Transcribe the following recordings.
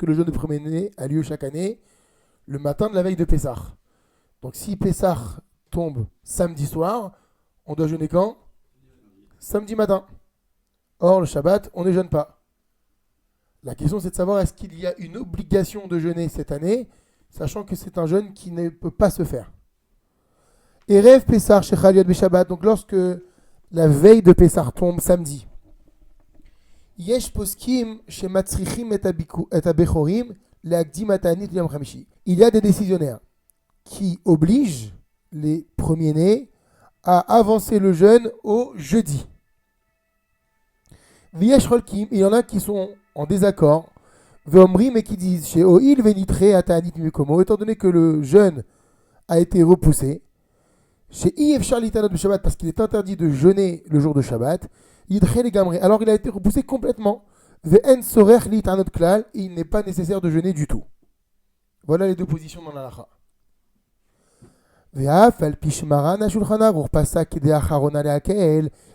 le jeûne de premier-né a lieu chaque année le matin de la veille de Pessah. Donc si Pessah tombe samedi soir, on doit jeûner quand? Samedi matin. Or, le Shabbat, on ne jeûne pas. La question, c'est de savoir est-ce qu'il y a une obligation de jeûner cette année, sachant que c'est un jeûne qui ne peut pas se faire. Erev Pessah Shechal Yod Shabbat, donc lorsque la veille de Pessah tombe samedi. Yesh poskim shematzrichim et abechorim leagdim atanit yom chamishi. Il y a des décisionnaires qui obligent les premiers-nés à avancer le jeûne au jeudi. V'yesh rolkim, il y en a qui sont en désaccord. Ve'omrim et qui disent chez Oil venitre atanit mikomo, étant donné que le jeûne a été repoussé. Chez Yves Charlitanot de Shabbat, parce qu'il est interdit de jeûner le jour de Shabbat, alors il a été repoussé complètement. Il n'est pas nécessaire de jeûner du tout. Voilà les deux positions dans la halakha.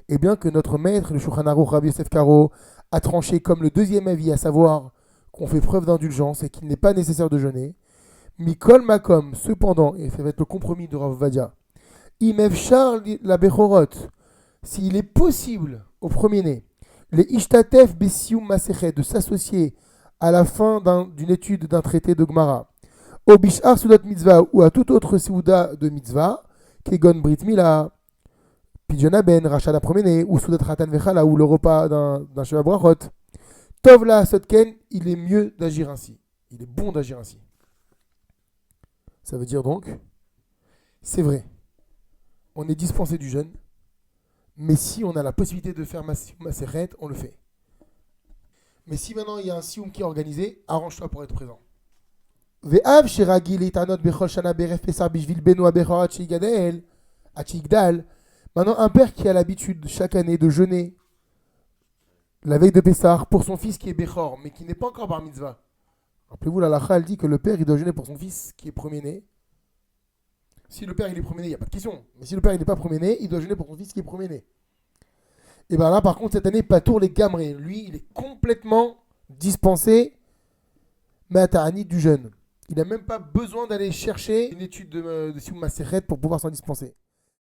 Et bien que notre maître, le Shulchan Aruch Rabbi Yosef Karo, a tranché comme le deuxième avis, à savoir qu'on fait preuve d'indulgence et qu'il n'est pas nécessaire de jeûner, Mikol Makom, cependant, et ça va être le compromis de Rav Vadia, Imevchar la Bechorot, s'il est possible au premier-né, les Ishtatef Besium Masechet, de s'associer à la fin d'une étude d'un traité de Gemara, au Bishar Soudat Mitzvah ou à tout autre Souda de Mitzvah, Kegon Brit Mila, Pidjana Ben, Rachat d'un premier-né, ou Soudat Ratan Vechala, ou le repas d'un Sheva Brachot, Tovla Sotken, il est mieux d'agir ainsi. Il est bon d'agir ainsi. Ça veut dire donc, c'est vrai, on est dispensé du jeûne, mais si on a la possibilité de faire Maseret, on le fait. Mais si maintenant il y a un sioum qui est organisé, arrange-toi pour être présent. Ve'av shiragil itanot bechol shana beref pesar bishvil beno abechor achigdal. Maintenant, un père qui a l'habitude chaque année de jeûner la veille de Pessah pour son fils qui est Bechor, mais qui n'est pas encore bar mitzvah. Rappelez-vous, la halakha, elle dit que le père il doit jeûner pour son fils qui est premier-né. Si le père il est premier-né, il n'y a pas de question. Mais si le père il n'est pas premier-né, il doit jeûner pour son fils qui est premier-né. Et bien là, par contre, cette année, Patour les Gamré, lui, il est complètement dispensé Mata'anit du jeûne. Il n'a même pas besoin d'aller chercher une étude de Sioum Masechet pour pouvoir s'en dispenser.